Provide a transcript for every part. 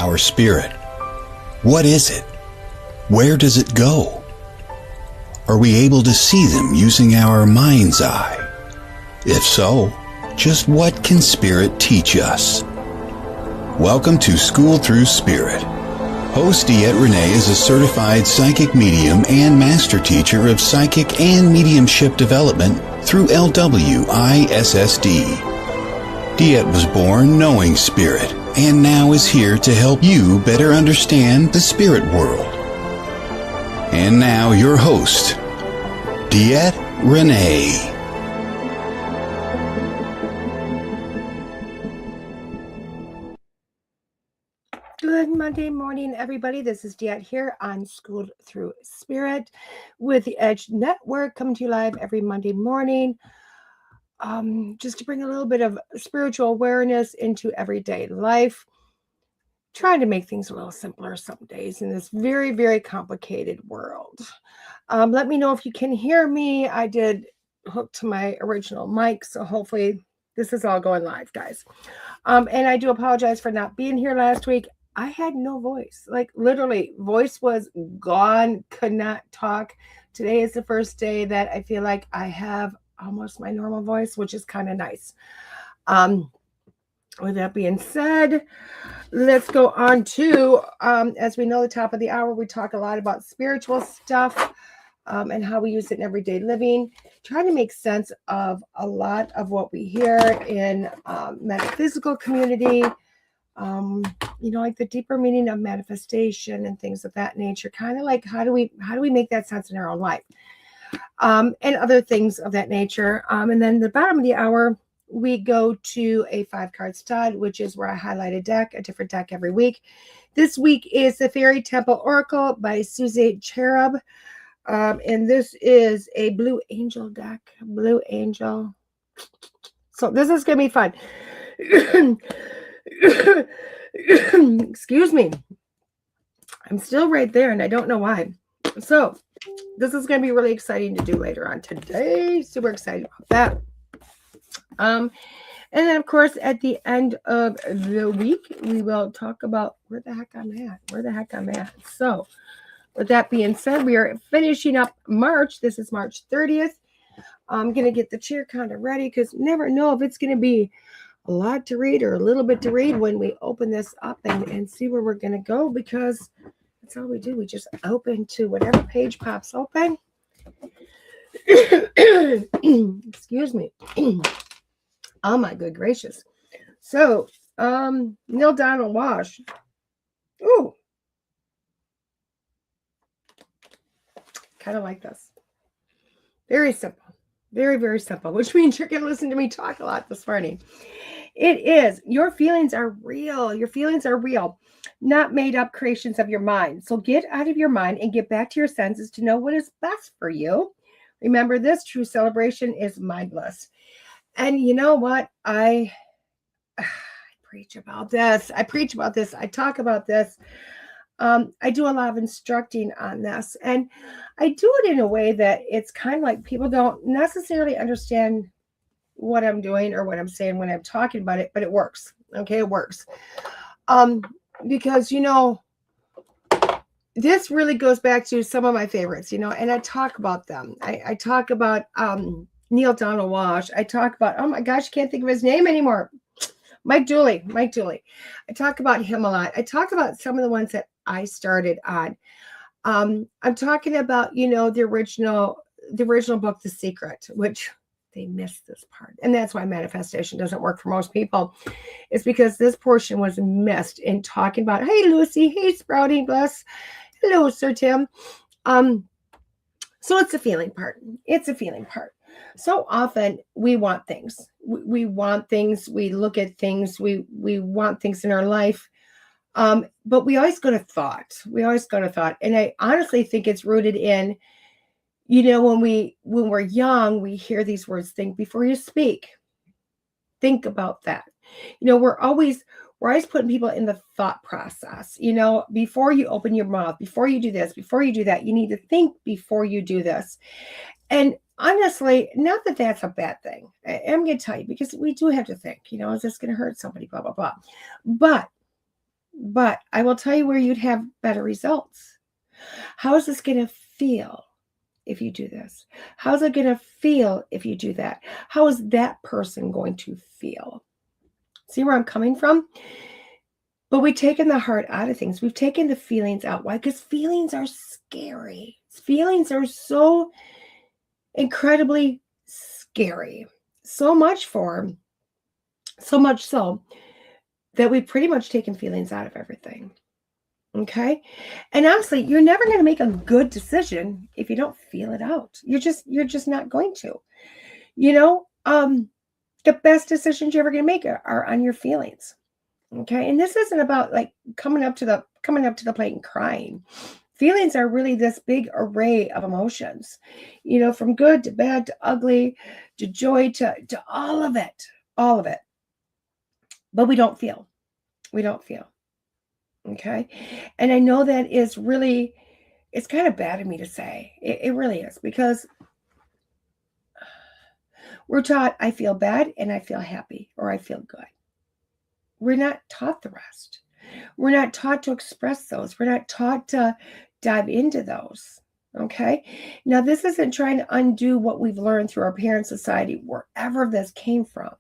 our spirit? What is it? Where does it go? Are we able to see them using our mind's eye? If so, just what can spirit teach us? Welcome to School Through Spirit. Host DeEtte Ranae is a certified psychic medium and master teacher of psychic and mediumship development through LWISSD. DeEtte was born knowing spirit and now is here to help you better understand the spirit world. And now your host, DeEtte Ranae. Good Monday morning, everybody. This is DeEtte here on School Through Spirit with the Edge Network, coming to you live every Monday morning, just to bring a little bit of spiritual awareness into everyday life, trying to make things a little simpler some days in this very, very complicated world. Let me know if you can hear me. I did hook to my original mic, so hopefully this is all going live, guys. And I do apologize for not being here last week. I had no voice, like literally voice was gone, could not talk. Today is the first day that I feel like I have almost my normal voice, which is kind of nice. With that being said, let's go on to, as we know, the top of the hour, we talk a lot about spiritual stuff and how we use it in everyday living, trying to make sense of a lot of what we hear in metaphysical community, like the deeper meaning of manifestation and things of that nature, kind of like how do we make that sense in our own life, and other things of that nature. And then the bottom of the hour, we go to a 5-card stud, which is where I highlight a different deck every week. This week is the Fairy Temple Oracle by Suzy Cherub. And this is a Blue Angel deck. Blue Angel. So this is going to be fun. Excuse me. I'm still right there and I don't know why. So this is going to be really exciting to do later on today. Super excited about that. And then of course at the end of the week we will talk about where the heck I'm at. So with that being said, we are finishing up March. This is March 30th. I'm going to get the chair kind of ready because never know if it's going to be a lot to read or a little bit to read when we open this up and see where we're going to go, because that's all we do. We just open to whatever page pops open. Excuse me. Oh my good gracious. So, Neil Donald Walsh. Ooh. Kind of like this. Very simple. Very, very simple, which means you're going to listen to me talk a lot this morning. It is, your feelings are real. Your feelings are real, not made up creations of your mind. So get out of your mind and get back to your senses to know what is best for you. Remember this, true celebration is mindless. And you know what? I preach about this. I talk about this. I do a lot of instructing on this, and I do it in a way that it's kind of like people don't necessarily understand what I'm doing or what I'm saying when I'm talking about it, but it works. Okay, it works. Because, this really goes back to some of my favorites, and I talk about them. I talk about Neil Donald Walsh. I talk about, oh my gosh, I can't think of his name anymore. Mike Dooley. I talk about him a lot. I talk about some of the ones that I started on. I'm talking about, the original book, The Secret, which they missed this part. And that's why manifestation doesn't work for most people. It's because this portion was missed in talking about, hey, Lucy, hey, Sprouting, bless. Hello, Sir Tim. So it's a feeling part. So often we want things. We want things. We look at things. We want things in our life. But we always go to thought. And I honestly think it's rooted in, when we're young, we hear these words, think before you speak. Think about that. We're always putting people in the thought process. Before you open your mouth, before you do this, before you do that, you need to think before you do this. And honestly, not that that's a bad thing. I'm going to tell you, because we do have to think, is this going to hurt somebody, blah, blah, blah. But But I will tell you where you'd have better results. How is this going to feel if you do this? How's it going to feel if you do that? How is that person going to feel? See where I'm coming from? But we've taken the heart out of things. We've taken the feelings out. Why? Because feelings are scary. Feelings are so incredibly scary. So much so that we've pretty much taken feelings out of everything. Okay. And honestly, you're never going to make a good decision if you don't feel it out. You're just not going to. The best decisions you're ever going to make are on your feelings. Okay. And this isn't about like coming up to the plate and crying. Feelings are really this big array of emotions, from good to bad to ugly to joy to all of it. But we don't feel. Okay. And I know that is really, it's kind of bad of me to say. It really is, because we're taught I feel bad and I feel happy, or I feel good. We're not taught the rest. We're not taught to express those. We're not taught to dive into those. Okay. Now, this isn't trying to undo what we've learned through our parent society, wherever this came from.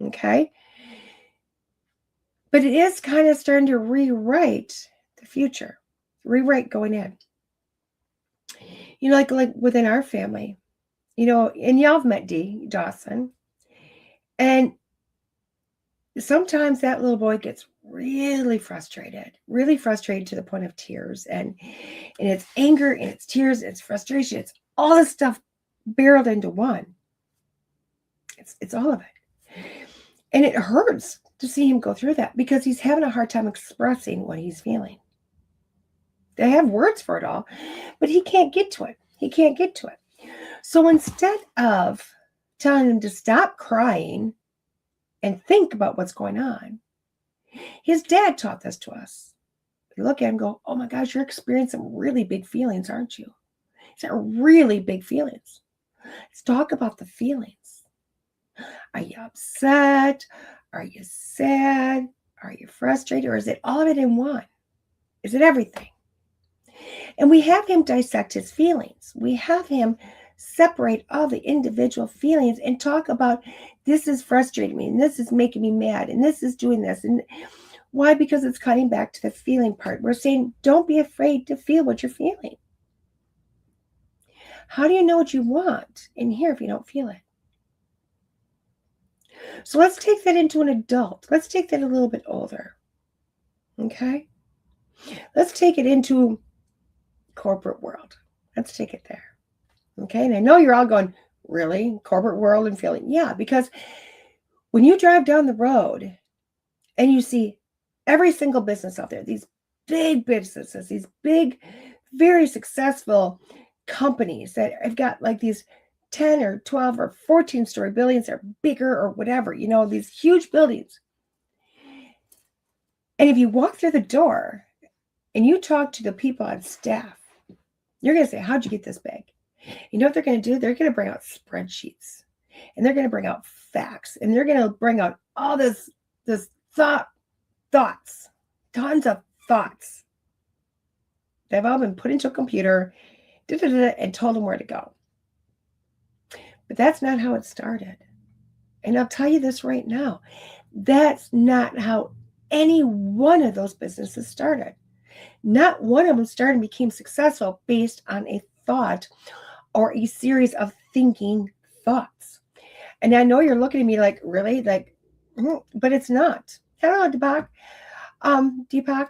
Okay. But it is kind of starting to rewrite the future, rewrite going in. Like within our family, and y'all have met Dawson. And sometimes that little boy gets really frustrated to the point of tears. And it's anger, and it's tears, it's frustration. It's all this stuff barreled into one. It's all of it. And it hurts to see him go through that, because he's having a hard time expressing what he's feeling. They have words for it all, but he can't get to it. So instead of telling him to stop crying and think about what's going on, his dad taught this to us. You look at him and go, oh my gosh, you're experiencing some really big feelings, aren't you? These are really big feelings. Let's talk about the feelings. Are you upset? Are you sad? Are you frustrated? Or is it all of it in one? Is it everything? And we have him dissect his feelings. We have him separate all the individual feelings and talk about, this is frustrating me, and this is making me mad, and this is doing this. And why? Because it's cutting back to the feeling part. We're saying, don't be afraid to feel what you're feeling. How do you know what you want in here if you don't feel it? So let's take that into an adult. Let's take that a little bit older. Okay? Let's take it into corporate world. Let's take it there. Okay? And I know you're all going, really? Corporate world and feeling? Yeah, because when you drive down the road and you see every single business out there, these big businesses, these big, very successful companies that have got like these 10 or 12 or 14-story buildings or bigger or whatever, these huge buildings. And if you walk through the door and you talk to the people on staff, you're going to say, how'd you get this big? You know what they're going to do? They're going to bring out spreadsheets, and they're going to bring out facts, and they're going to bring out all this thoughts, tons of thoughts. They've all been put into a computer and told them where to go. But that's not how it started. And I'll tell you this right now. That's not how any one of those businesses started. Not one of them started and became successful based on a thought or a series of thinking thoughts. And I know you're looking at me like, really? But it's not. Hello, Deepak. Deepak.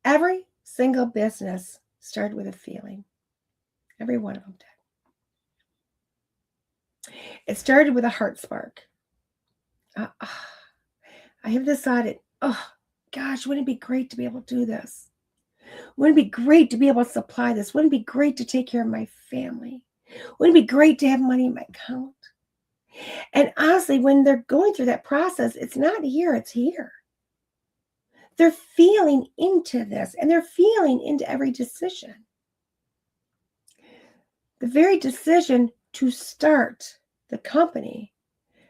Every single business started with a feeling. Every one of them did. It started with a heart spark. I have decided, oh gosh, wouldn't it be great to be able to do this? Wouldn't it be great to be able to supply this? Wouldn't it be great to take care of my family? Wouldn't it be great to have money in my account? And honestly, when they're going through that process, it's not here, it's here. They're feeling into this, and they're feeling into every decision. The very decision to start the company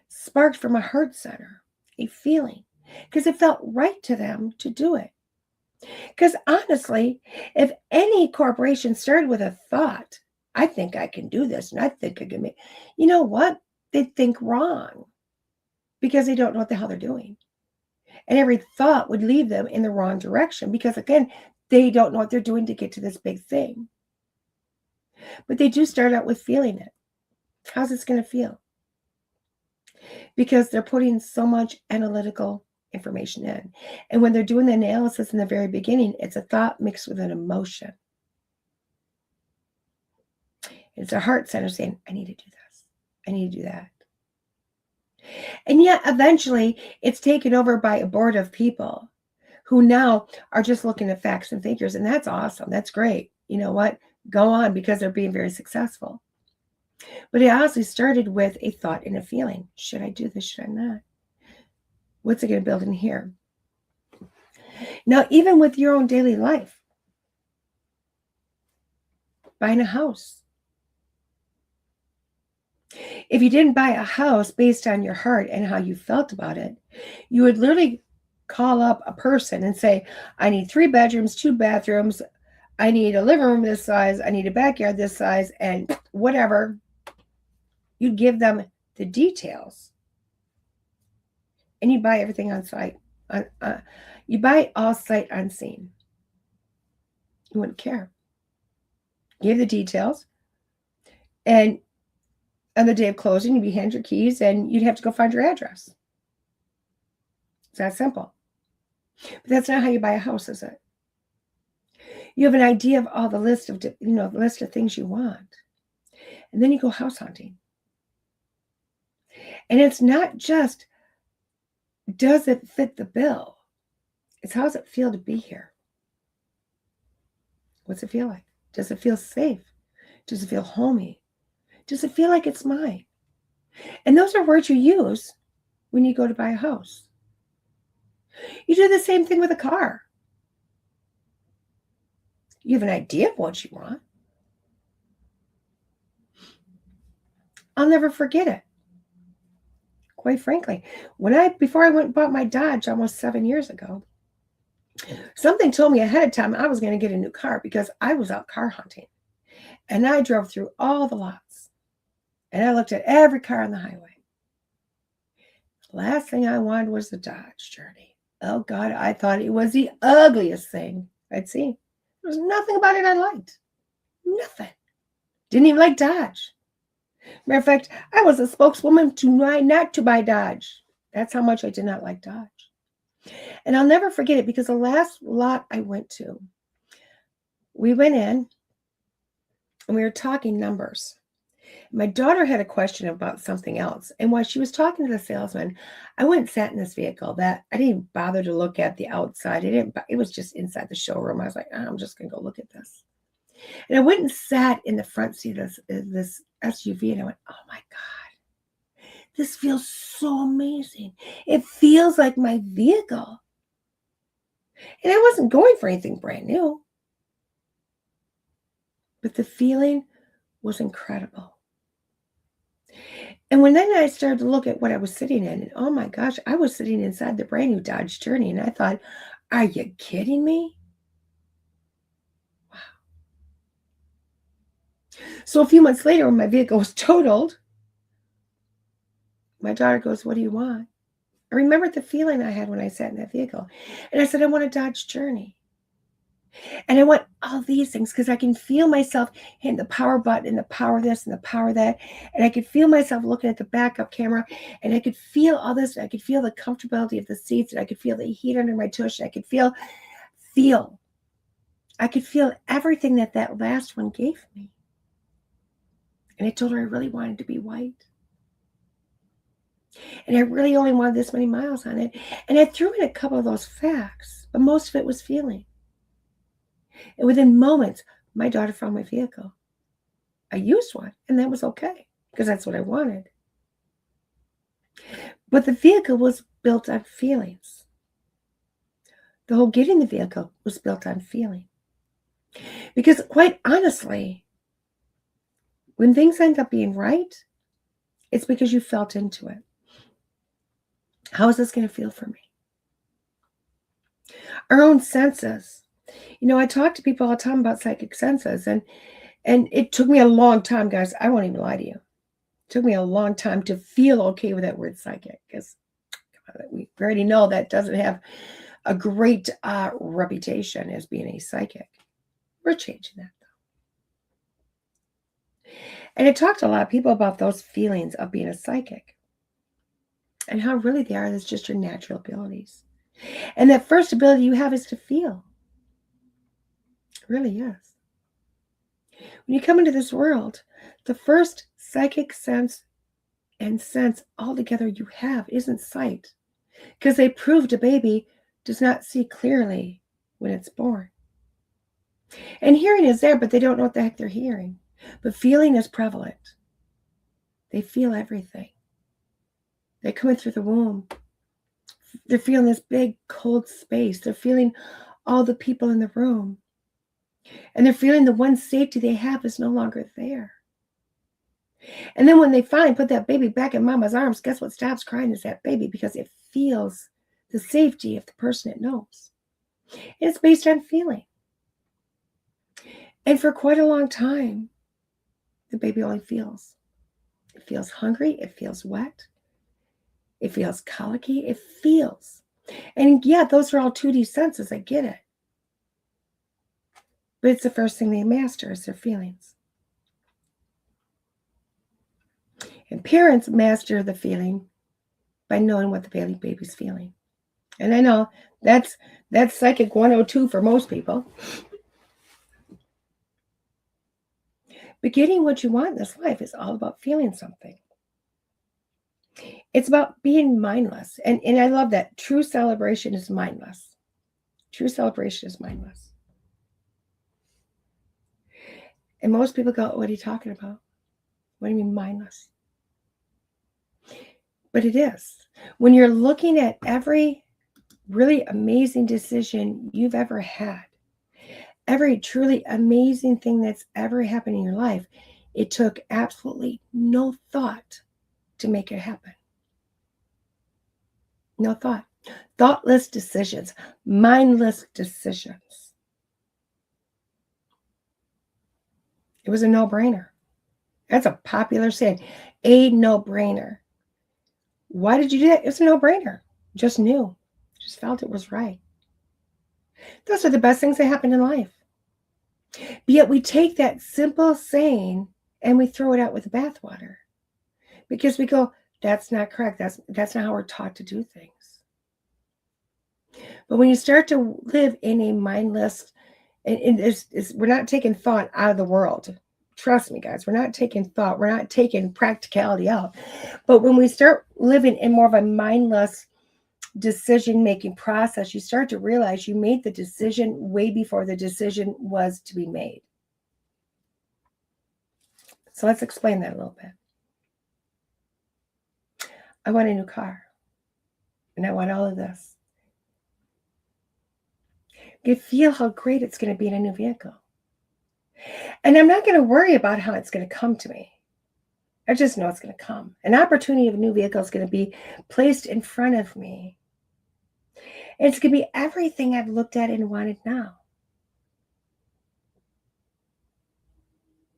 sparked from a heart center, a feeling. because it felt right to them to do it. Because honestly, if any corporation started with a thought, I think I can do this and I think I can make, you know what? They think wrong because they don't know what the hell they're doing. And every thought would lead them in the wrong direction because, again, they don't know what they're doing to get to this big thing. But they do start out with feeling it. How's this going to feel? Because they're putting so much analytical information in. And when they're doing the analysis in the very beginning, it's a thought mixed with an emotion. It's a heart center saying, I need to do this. I need to do that. And yet, eventually, it's taken over by a board of people who now are just looking at facts and figures. And that's awesome. That's great. You know what? Go on, because they're being very successful. But it honestly started with a thought and a feeling. Should I do this? Should I not? What's it going to build in here? Now, even with your own daily life, buying a house. If you didn't buy a house based on your heart and how you felt about it, you would literally call up a person and say, I need 3 bedrooms, 2 bathrooms. I need a living room this size. I need a backyard this size, and whatever. You give them the details. And you buy everything on site. You buy all sight unseen. You wouldn't care. Give the details. And on the day of closing, you'd be handed your keys and you'd have to go find your address. It's that simple. But that's not how you buy a house, is it? You have an idea of all the list of things you want. And then you go house hunting. And it's not just, does it fit the bill? It's how does it feel to be here? What's it feel like? Does it feel safe? Does it feel homey? Does it feel like it's mine? And those are words you use when you go to buy a house. You do the same thing with a car. You have an idea of what you want. I'll never forget it. Quite frankly, before I went and bought my Dodge almost 7 years ago, something told me ahead of time I was going to get a new car because I was out car hunting. And I drove through all the lots. And I looked at every car on the highway. The last thing I wanted was the Dodge Journey. Oh, God, I thought it was the ugliest thing I'd seen. There was nothing about it I liked. Nothing. Didn't even like Dodge. Matter of fact, I was a spokeswoman to try not to buy Dodge. That's how much I did not like Dodge. And I'll never forget it because the last lot I went to, we went in and we were talking numbers. My daughter had a question about something else. And while she was talking to the salesman, I went and sat in this vehicle that I didn't bother to look at the outside. It was just inside the showroom. I was like, I'm just going to go look at this. And I went and sat in the front seat of this SUV and I went, oh my God, this feels so amazing. It feels like my vehicle. And I wasn't going for anything brand new. But the feeling was incredible. And then I started to look at what I was sitting in, and oh my gosh, I was sitting inside the brand new Dodge Journey, and I thought, are you kidding me? Wow. So a few months later, when my vehicle was totaled, my daughter goes, what do you want? I remembered the feeling I had when I sat in that vehicle. And I said, I want a Dodge Journey. And I want all these things because I can feel myself hitting the power button and the power this and the power that. And I could feel myself looking at the backup camera and I could feel all this. I could feel the comfortability of the seats and I could feel the heat under my tush. I could feel. I could feel everything that last one gave me. And I told her I really wanted to be white. And I really only wanted this many miles on it. And I threw in a couple of those facts, but most of it was feeling. And within moments, my daughter found my vehicle. I used one, and that was okay, because that's what I wanted. But the vehicle was built on feelings. The whole getting the vehicle was built on feeling. Because quite honestly, when things end up being right, it's because you felt into it. How is this going to feel for me? Our own senses. I talk to people all the time about psychic senses, and it took me a long time, guys. I won't even lie to you. It took me a long time to feel okay with that word psychic, because we already know that doesn't have a great reputation as being a psychic. We're changing that, though. And it talked to a lot of people about those feelings of being a psychic and how really they are. That's just your natural abilities. And that first ability you have is to feel. It really is. When you come into this world, the first psychic sense and sense altogether you have isn't sight, because they proved a baby does not see clearly when it's born. And hearing is there, but they don't know what the heck they're hearing. But feeling is prevalent. They feel everything. They're coming through the womb. They're feeling this big, cold space. They're feeling all the people in the room. And they're feeling the one safety they have is no longer there. And then when they finally put that baby back in mama's arms, guess what stops crying is that baby, because it feels the safety of the person it knows. And it's based on feeling. And for quite a long time, the baby only feels. It feels hungry. It feels wet. It feels colicky. It feels. And yeah, those are all 2D senses. I get it. But it's the first thing they master is their feelings. And parents master the feeling by knowing what the baby's feeling. And I know that's psychic 102 for most people. But getting what you want in this life is all about feeling something. It's about being mindless. And I love that. True celebration is mindless. True celebration is mindless. And most people go, what are you talking about? What do you mean mindless? But it is. When you're looking at every really amazing decision you've ever had, every truly amazing thing that's ever happened in your life, it took absolutely no thought to make it happen. No thought. Thoughtless decisions, mindless decisions. It was a no-brainer. That's a popular saying, a no-brainer. Why did you do that? It was a no-brainer. Just knew. Just felt it was right. Those are the best things that happen in life. But yet we take that simple saying and we throw it out with the bathwater. Because we go, that's not correct. That's not how we're taught to do things. But when you start to live in a mindless, and we're not taking thought out of the world. Trust me, guys, we're not taking thought. We're not taking practicality out. But when we start living in more of a mindless decision-making process, you start to realize you made the decision way before the decision was to be made. So let's explain that a little bit. I want a new car. And I want all of this. You feel how great it's going to be in a new vehicle. And I'm not going to worry about how it's going to come to me. I just know it's going to come. An opportunity of a new vehicle is going to be placed in front of me. And it's going to be everything I've looked at and wanted now.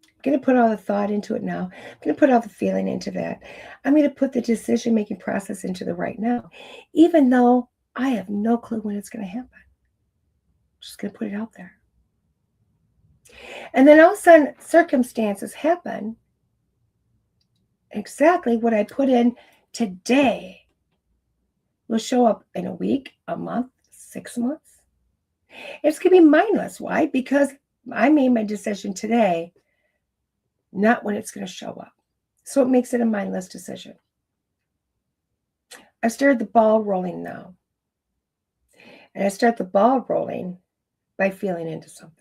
I'm going to put all the thought into it now. I'm going to put all the feeling into that. I'm going to put the decision-making process into the right now, even though I have no clue when it's going to happen. I'm just going to put it out there. And then all of a sudden, circumstances happen. Exactly what I put in today will show up in a week, a month, 6 months. It's going to be mindless. Why? Because I made my decision today, not when it's going to show up. So it makes it a mindless decision. I've started the ball rolling now. And I start the ball rolling by feeling into something.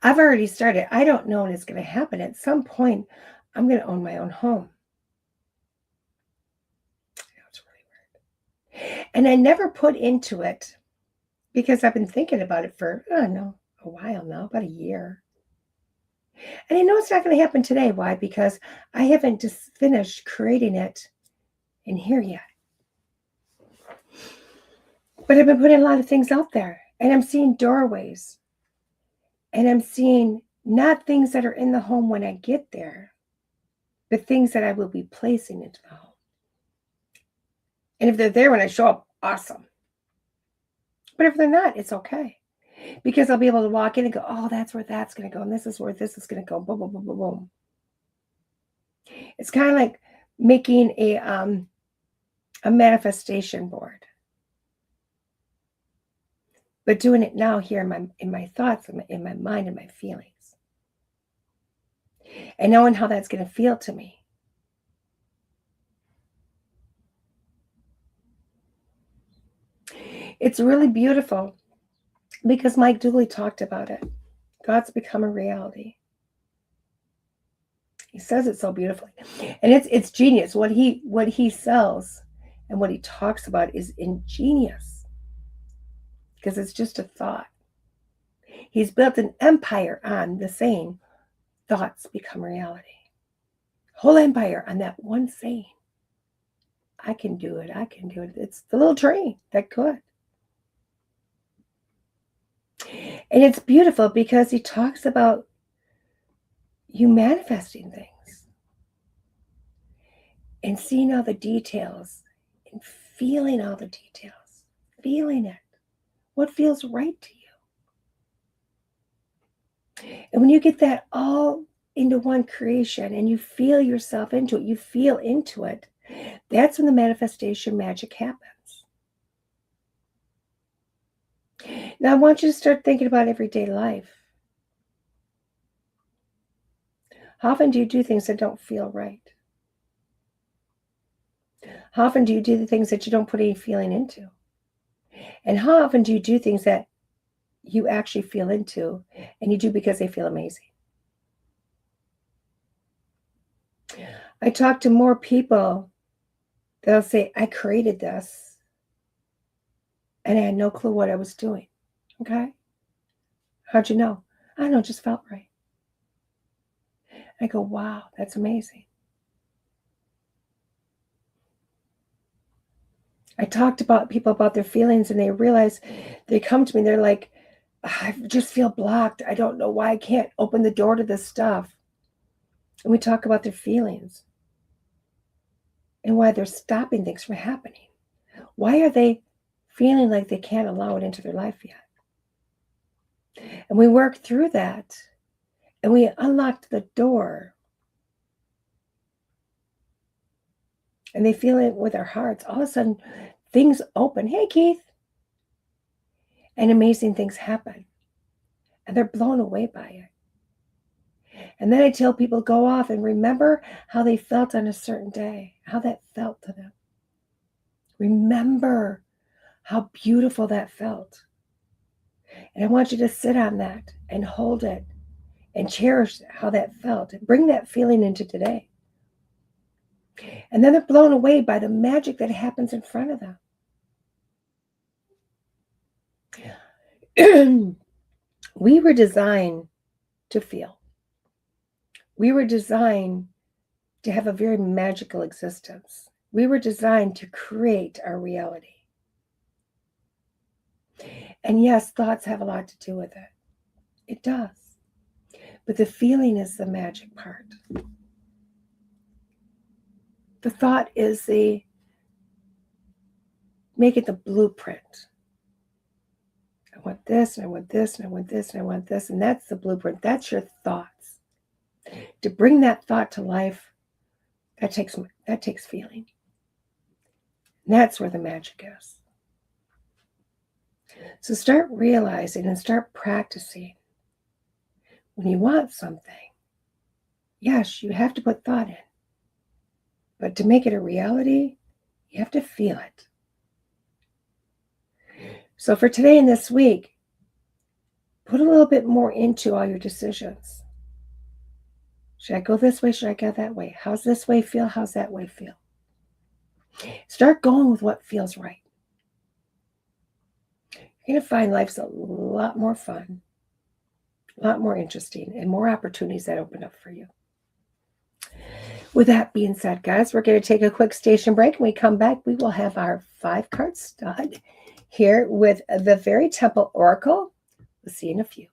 I've already started. I don't know when it's going to happen. At some point, I'm going to own my own home. That's really weird. And I never put into it because I've been thinking about it for, a while now, about a year. And I know it's not going to happen today. Why? Because I haven't just finished creating it in here yet. But I've been putting a lot of things out there, and I'm seeing doorways, and I'm seeing not things that are in the home when I get there, but things that I will be placing into the home. And if they're there when I show up, awesome. But if they're not, it's okay. Because I'll be able to walk in and go, oh, that's where that's going to go. And this is where this is going to go. Boom, boom, boom, boom, boom. It's kind of like making a manifestation board. But doing it now here in my thoughts, in my mind, and my feelings. And knowing how that's going to feel to me. It's really beautiful because Mike Dooley talked about it. God's become a reality. He says it so beautifully. And it's genius. What he sells and what he talks about is ingenious. Because it's just a thought. He's built an empire on the saying, thoughts become reality. Whole empire on that one saying. I can do it. I can do it. It's the little train that could. And it's beautiful because he talks about you manifesting things and seeing all the details and feeling all the details, feeling it, what feels right to you. And when you get that all into one creation and you feel yourself into it, you feel into it, that's when the manifestation magic happens. Now, I want you to start thinking about everyday life. How often do you do things that don't feel right? How often do you do the things that you don't put any feeling into? And how often do you do things that you actually feel into and you do because they feel amazing? I talk to more people that'll say, I created this and I had no clue what I was doing. Okay? How'd you know? I don't know, it just felt right. I go, wow, that's amazing. I talked about people about their feelings and they realize, they come to me, they're like, I just feel blocked. I don't know why I can't open the door to this stuff. And we talk about their feelings and why they're stopping things from happening. Why are they feeling like they can't allow it into their life yet? And we work through that and we unlocked the door. And they feel it with their hearts. All of a sudden, things open. Hey, Keith. And amazing things happen. And they're blown away by it. And then I tell people, go off and remember how they felt on a certain day, how that felt to them. Remember how beautiful that felt. And I want you to sit on that and hold it and cherish how that felt. And bring that feeling into today. And then they're blown away by the magic that happens in front of them. We were designed to feel. We were designed to have a very magical existence. We were designed to create our reality. And yes, thoughts have a lot to do with it. It does. But the feeling is the magic part. The thought is make it the blueprint. I want this, and I want this, and I want this, and I want this, and that's the blueprint. That's your thoughts. To bring that thought to life, that takes feeling. And that's where the magic is. So start realizing and start practicing. When you want something, yes, you have to put thought in. But to make it a reality, you have to feel it. So for today and this week, put a little bit more into all your decisions. Should I go this way? Should I go that way? How's this way feel? How's that way feel? Start going with what feels right. You're going to find life's a lot more fun, a lot more interesting, and more opportunities that open up for you. With that being said, guys, we're going to take a quick station break. When we come back, we will have our 5-card stud here with the Fairy Temple Oracle. We'll see you in a few.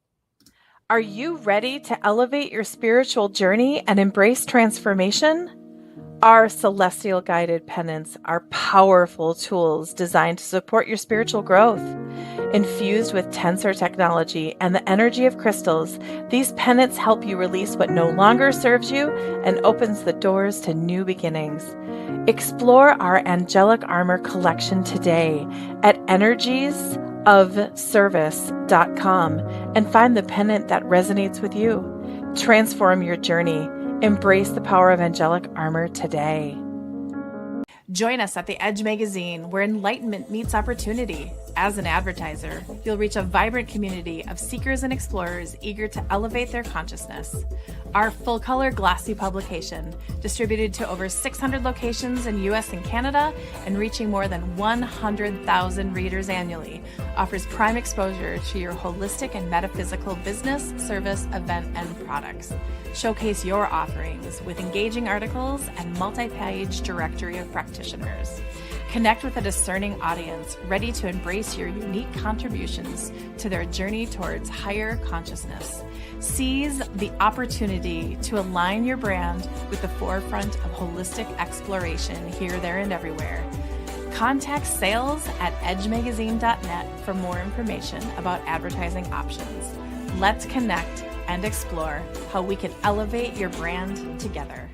Are you ready to elevate your spiritual journey and embrace transformation? Our celestial guided pennants are powerful tools designed to support your spiritual growth. Infused with tensor technology and the energy of crystals, these pennants help you release what no longer serves you and opens the doors to new beginnings. Explore our angelic armor collection today at energiesofservice.com and find the pennant that resonates with you. Transform your journey. Embrace the power of angelic armor today. Join us at the Edge magazine, where enlightenment meets opportunity. As an advertiser, you'll reach a vibrant community of seekers and explorers eager to elevate their consciousness. Our full-color glossy publication, distributed to over 600 locations in US and Canada and reaching more than 100,000 readers annually, offers prime exposure to your holistic and metaphysical business, service, event, and products. Showcase your offerings with engaging articles and multi-page directory of practitioners. Connect with a discerning audience ready to embrace your unique contributions to their journey towards higher consciousness. Seize the opportunity to align your brand with the forefront of holistic exploration here, there, and everywhere. Contact sales at edgemagazine.net for more information about advertising options. Let's connect and explore how we can elevate your brand together.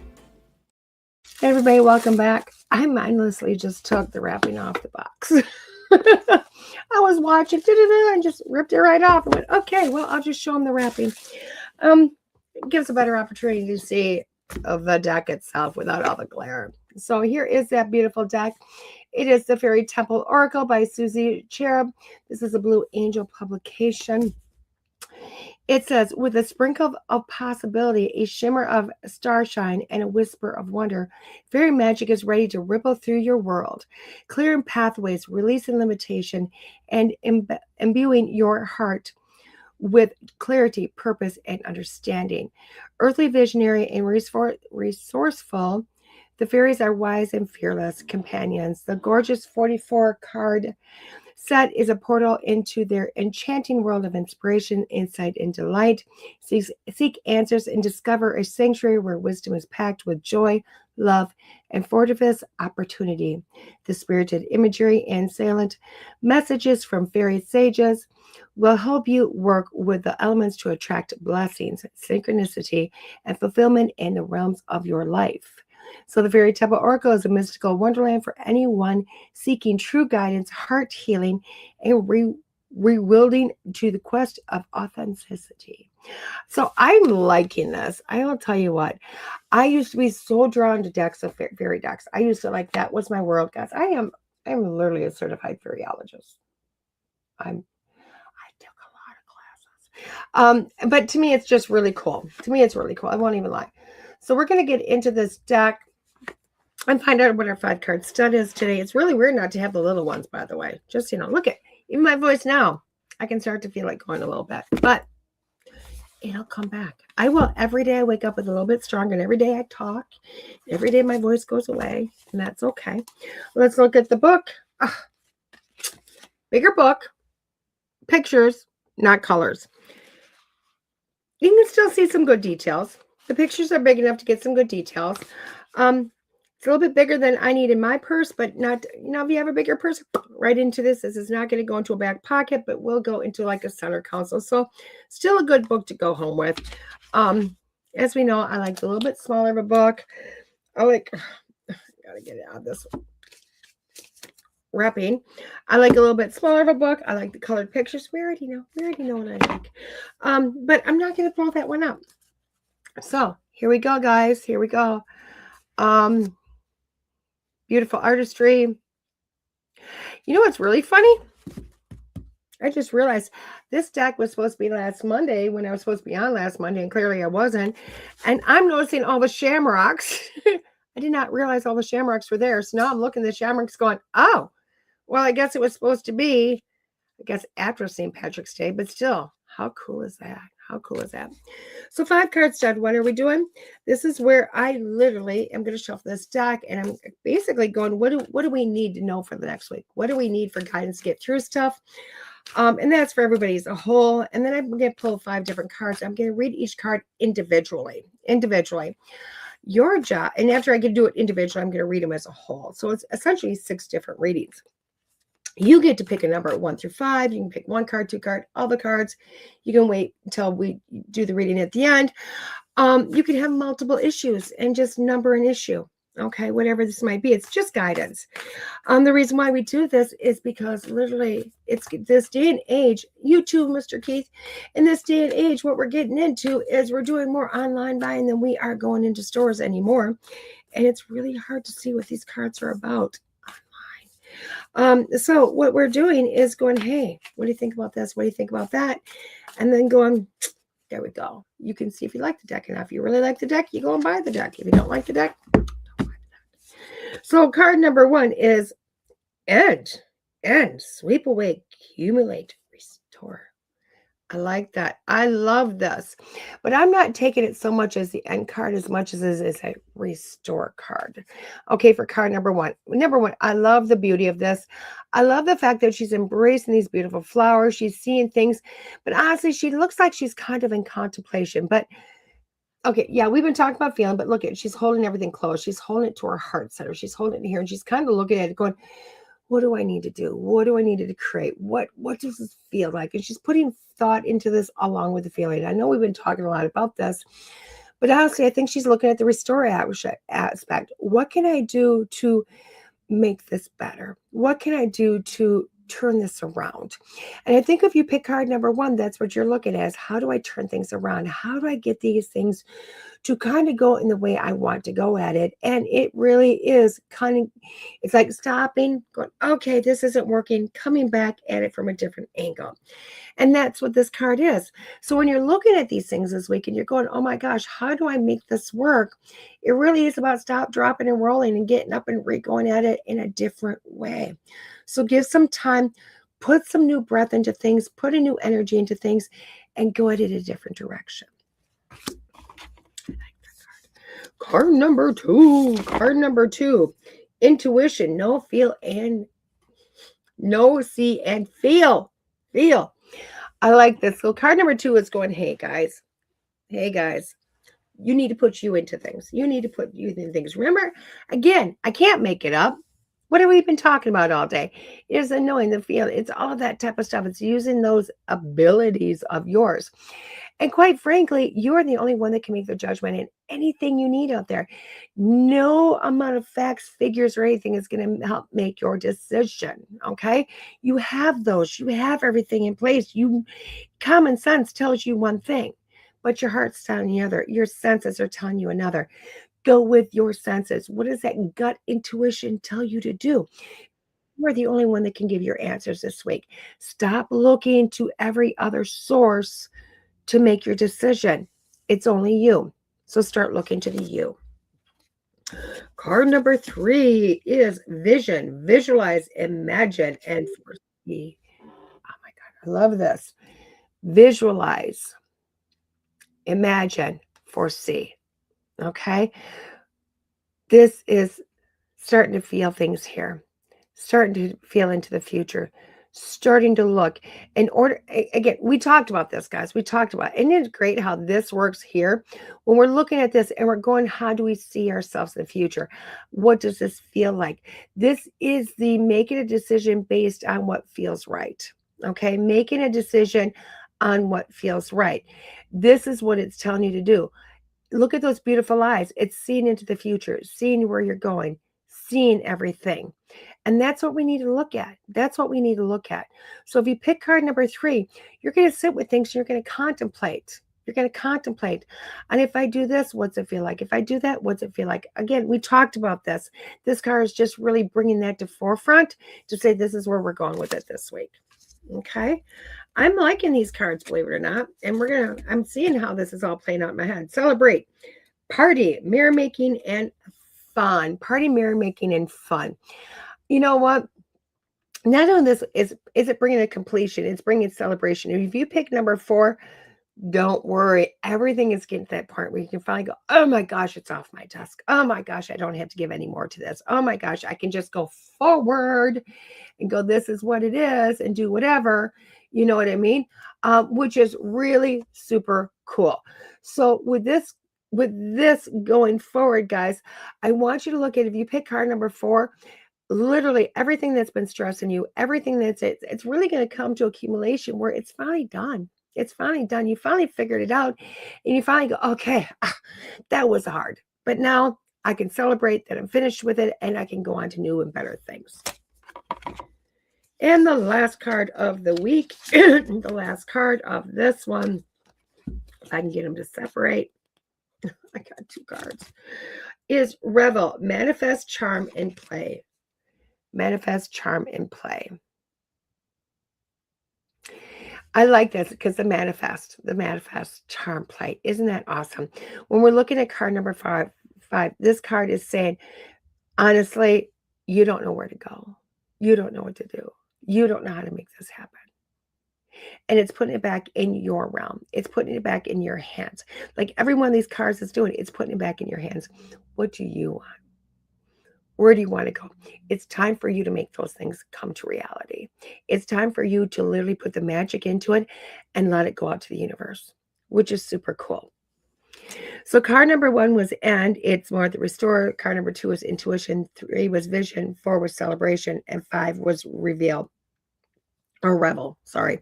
Hey everybody, welcome back. I mindlessly just took the wrapping off the box. I was watching and just ripped it right off and went, okay, well, I'll just show them the wrapping. It gives a better opportunity to see the deck itself without all the glare. So here is that beautiful deck. It is the Fairy Temple Oracle by Suzy Cherub. This is a Blue Angel publication. It says, with a sprinkle of possibility, a shimmer of starshine, and a whisper of wonder, fairy magic is ready to ripple through your world, clearing pathways, releasing limitation, and imbuing your heart with clarity, purpose, and understanding. Earthly visionary and resourceful, the fairies are wise and fearless companions. The gorgeous 44 card set is a portal into their enchanting world of inspiration, insight, and delight. Seek answers and discover a sanctuary where wisdom is packed with joy, love, and fortuitous opportunity. The spirited imagery and salient messages from fairy sages will help you work with the elements to attract blessings, synchronicity, and fulfillment in the realms of your life. So the Fairy Temple Oracle is a mystical wonderland for anyone seeking true guidance, heart healing, and rewilding to the quest of authenticity. So I'm liking this. I will tell you what, I used to be so drawn to decks of fairy decks. I used to like, that was my world, guys. I'm literally a certified fairyologist. I took a lot of classes. But to me, it's just really cool. To me, it's really cool. I won't even lie. So we're going to get into this deck and find out what our 5-card stud is today. It's really weird not to have the little ones, by the way. Just, look at even my voice now. I can start to feel like going a little bit, but it'll come back. I will. Every day I wake up with a little bit stronger, and every day I talk. Every day my voice goes away, and that's okay. Let's look at the book. Bigger book. Pictures, not colors. You can still see some good details. The pictures are big enough to get some good details. It's a little bit bigger than I need in my purse, but not, if you have a bigger purse, right into this. This is not going to go into a back pocket, but will go into like a center console. So still a good book to go home with. As we know, I like a little bit smaller of a book. Gotta get it out of this wrapping. I like a little bit smaller of a book. I like the colored pictures. We already know what I like. But I'm not going to throw that one up. So here we go, guys. Here we go. Beautiful artistry. You know what's really funny? I just realized this deck was supposed to be last Monday when I was supposed to be on last Monday, and clearly I wasn't. And I'm noticing all the shamrocks. I did not realize all the shamrocks were there. So now I'm looking at the shamrocks going, oh, well, I guess it was supposed to be, after St. Patrick's Day, but still, how cool is that? How cool is that? So 5 cards done. What are we doing? This is where I literally am going to shuffle this deck, and I'm basically going, what do we need to know for the next week? What do we need for guidance to get through stuff? And that's for everybody as a whole. And then I'm going to pull 5 different cards. I'm going to read each card individually. Your job, and after I get to do it individually, I'm going to read them as a whole. So it's essentially 6 different readings. You get to pick a number 1 through 5. You can pick 1 card, 2 card, all the cards. You can wait until we do the reading at the end. You can have multiple issues and just number an issue. Okay, whatever this might be, it's just guidance. The reason why we do this is because literally it's this day and age, you too, Mr. Keith, in this day and age, what we're getting into is we're doing more online buying than we are going into stores anymore. And it's really hard to see what these cards are about. So what we're doing is going, hey, what do you think about this? What do you think about that? And then going, there we go. You can see if you like the deck enough. If you really like the deck, you go and buy the deck. If you don't like the deck, don't buy the deck. So card number 1 is end, sweep away, accumulate, restore. I like that. I love this. But I'm not taking it so much as the end card as much as it is a restore card. Okay, for card number 1. Number 1, I love the beauty of this. I love the fact that she's embracing these beautiful flowers. She's seeing things. But honestly, she looks like she's kind of in contemplation. But okay, yeah, we've been talking about feeling. But look at, she's holding everything close. She's holding it to her heart center. She's holding it here. And she's kind of looking at it going, what do I need to do? What do I need to create? What does this feel like? And she's putting thought into this along with the feeling. I know we've been talking a lot about this, but honestly, I think she's looking at the restore aspect. What can I do to make this better? What can I do to turn this around? And I think if you pick card number 1, that's what you're looking at, is how do I turn things around? How do I get these things to kind of go in the way I want to go at it? And it really is kind of, it's like stopping, going, okay, this isn't working, coming back at it from a different angle. And that's what this card is. So when you're looking at these things this week and you're going, oh my gosh, how do I make this work? It really is about stop, dropping, and rolling and getting up and going at it in a different way. So give some time, put some new breath into things, put a new energy into things, and go at it a different direction. Card number 2, intuition, know, feel, and know, see, and feel. I like this. So card number 2 is going, hey guys, you need to put you into things. You need to put you in things. Remember, again, I can't make it up. What have we been talking about all day? It's the knowing, the feeling. It's all of that type of stuff. It's using those abilities of yours. And quite frankly, you're the only one that can make the judgment in anything you need out there. No amount of facts, figures, or anything is going to help make your decision. Okay? You have those. You have everything in place. Common sense tells you one thing, but your heart's telling you other. Your senses are telling you another. Go with your senses. What does that gut intuition tell you to do? You're the only one that can give your answers this week. Stop looking to every other source to make your decision. It's only you. So start looking to the you. Card number 3 is vision, visualize, imagine, and foresee. Oh my God, I love this. Visualize, imagine, foresee. Okay. This is starting to feel things here, starting to feel into the future, starting to look in order. Again, we talked about this, guys. We talked about it. Isn't it great how this works here? When we're looking at this and we're going, how do we see ourselves in the future? What does this feel like? This is the making a decision based on what feels right. Okay. Making a decision on what feels right. This is what it's telling you to do. Look at those beautiful eyes. It's seeing into the future, seeing where you're going, seeing everything. And that's what we need to look at. That's what we need to look at. So if you pick card number 3, you're going to sit with things. You're going to contemplate. You're going to contemplate. And if I do this, what's it feel like? If I do that, what's it feel like? Again, we talked about this. This card is just really bringing that to forefront to say this is where we're going with it this week. Okay. I'm liking these cards, believe it or not. And I'm seeing how this is all playing out in my head. Celebrate, party, mirror making, and fun. Party, mirror making, and fun. You know what? Not only this is it bringing a completion, it's bringing celebration. If you pick number 4, Don't worry. Everything is getting to that point where you can finally go, oh my gosh, it's off my desk. Oh my gosh, I don't have to give any more to this. Oh my gosh, I can just go forward and go, this is what it is, and do whatever. You know what I mean? Which is really super cool. So with this going forward, guys, I want you to look at, if you pick card number 4, literally everything that's been stressing you, everything it's really going to come to accumulation where it's finally done. It's finally done. You finally figured it out, and you finally go, okay, that was hard, but now I can celebrate that I'm finished with it, and I can go on to new and better things. And the last card of the week, the last card of this one, if I can get them to separate, I got 2 cards, is Revel, Manifest, Charm, and Play. Manifest, Charm, and Play. I like this because the manifest, charm, play. Isn't that awesome? When we're looking at card number 5, this card is saying, honestly, you don't know where to go. You don't know what to do. You don't know how to make this happen. And it's putting it back in your realm. It's putting it back in your hands. Like every one of these cards is doing, it's putting it back in your hands. What do you want? Where do you want to go? It's time for you to make those things come to reality. It's time for you to literally put the magic into it and let it go out to the universe, which is super cool. So card number 1 was End. It's more the Restore. Card number 2 was Intuition. 3 was Vision. 4 was Celebration. And 5 was Reveal. Or Revel, sorry.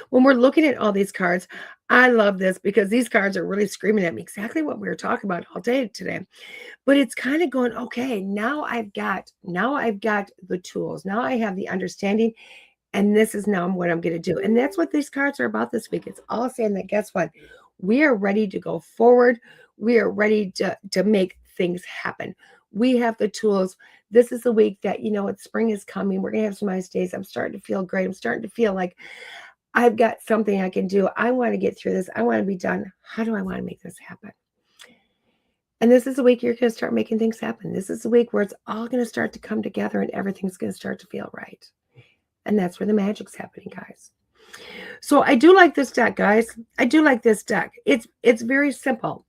When we're looking at all these cards, I love this because these cards are really screaming at me exactly what we were talking about all day today. But it's kind of going, okay, now I've got the tools. Now I have the understanding, and this is now what I'm going to do. And that's what these cards are about this week. It's all saying that, guess what? We are ready to go forward. We are ready to make things happen. We have the tools. This is the week that, spring is coming. We're going to have some nice days. I'm starting to feel great. I'm starting to feel like I've got something I can do. I want to get through this. I want to be done. How do I want to make this happen? And this is the week you're going to start making things happen. This is the week where it's all going to start to come together and everything's going to start to feel right. And that's where the magic's happening, guys. So I do like this deck, guys. I do like this deck. It's very simple.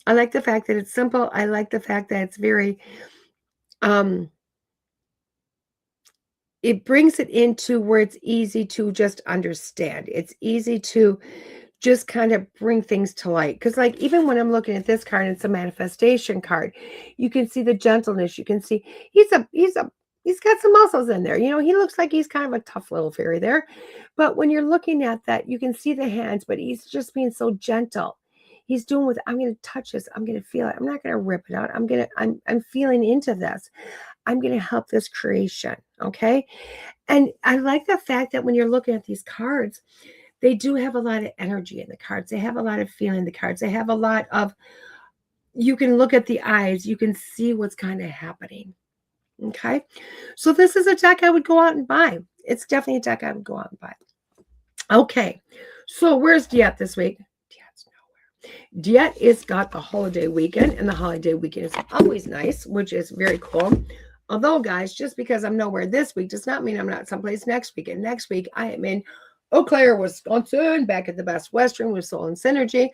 I like the fact that it's simple. I like the fact that it's very, it brings it into where it's easy to just understand. It's easy to just kind of bring things to light. Because like, even when I'm looking at this card, it's a manifestation card. You can see the gentleness. You can see he's got some muscles in there. He looks like he's kind of a tough little fairy there. But when you're looking at that, you can see the hands, but he's just being so gentle. He's doing with, I'm going to touch this. I'm going to feel it. I'm not going to rip it out. I'm feeling into this. I'm going to help this creation. Okay. And I like the fact that when you're looking at these cards, they do have a lot of energy in the cards. They have a lot of feeling in the cards. They have a lot of, you can look at the eyes. You can see what's kind of happening. Okay. So this is a deck I would go out and buy. It's definitely a deck I would go out and buy. Okay. So where's DeEtte this week? DeEtte's nowhere. DeEtte is got the holiday weekend, and the holiday weekend is always nice, which is very cool. Although, guys, just because I'm nowhere this week does not mean I'm not someplace next week. And next week, I am in Eau Claire, Wisconsin, back at the Best Western with Soul and Synergy.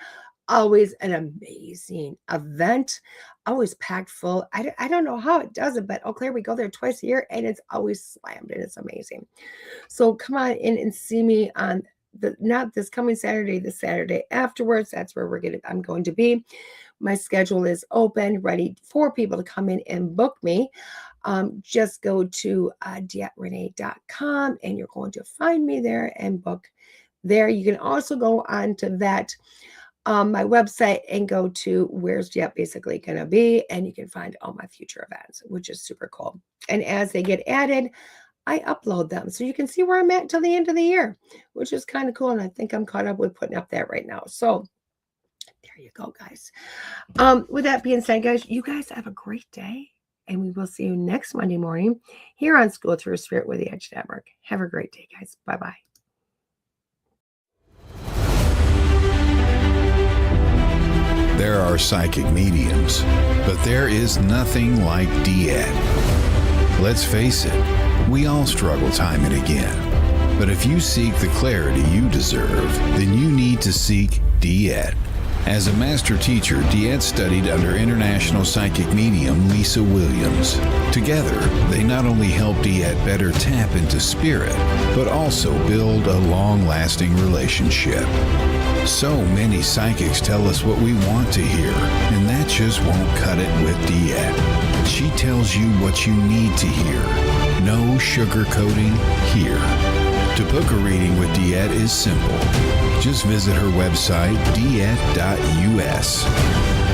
Always an amazing event. Always packed full. I don't know how it does it, but Eau Claire, we go there twice a year, and it's always slammed, and it's amazing. So come on in and see me on not this coming Saturday, the Saturday afterwards. That's where I'm going to be. My schedule is open, ready for people to come in and book me. Just go to DeEtteRanae.com, and you're going to find me there and book there. You can also go on to that my website and go to where's DeEtte basically going to be, and you can find all my future events, which is super cool. And as they get added, I upload them so you can see where I'm at till the end of the year, which is kind of cool. And I think I'm caught up with putting up that right now. So there you go, guys. With that being said, guys, you guys have a great day, and we will see you next Monday morning here on School Through Spirit with the Edge Network. Have a great day, guys. Bye-bye. There are psychic mediums, but there is nothing like DeEtte. Let's face it, we all struggle time and again. But if you seek the clarity you deserve, then you need to seek DeEtte. As a master teacher, DeEtte studied under international psychic medium Lisa Williams. Together, they not only help DeEtte better tap into spirit, but also build a long-lasting relationship. So many psychics tell us what we want to hear, and that just won't cut it with DeEtte. She tells you what you need to hear. No sugarcoating here. To book a reading with DeEtte is simple. Just visit her website, DeEtte.us.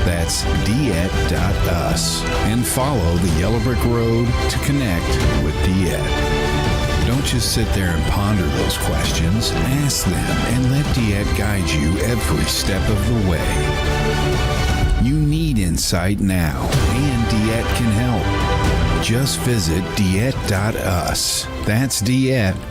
That's DeEtte.us. And follow the Yellow Brick Road to connect with DeEtte. Don't just sit there and ponder those questions. Ask them and let DeEtte guide you every step of the way. You need insight now, and DeEtte can help. Just visit DeEtte.us. That's DeEtte.us.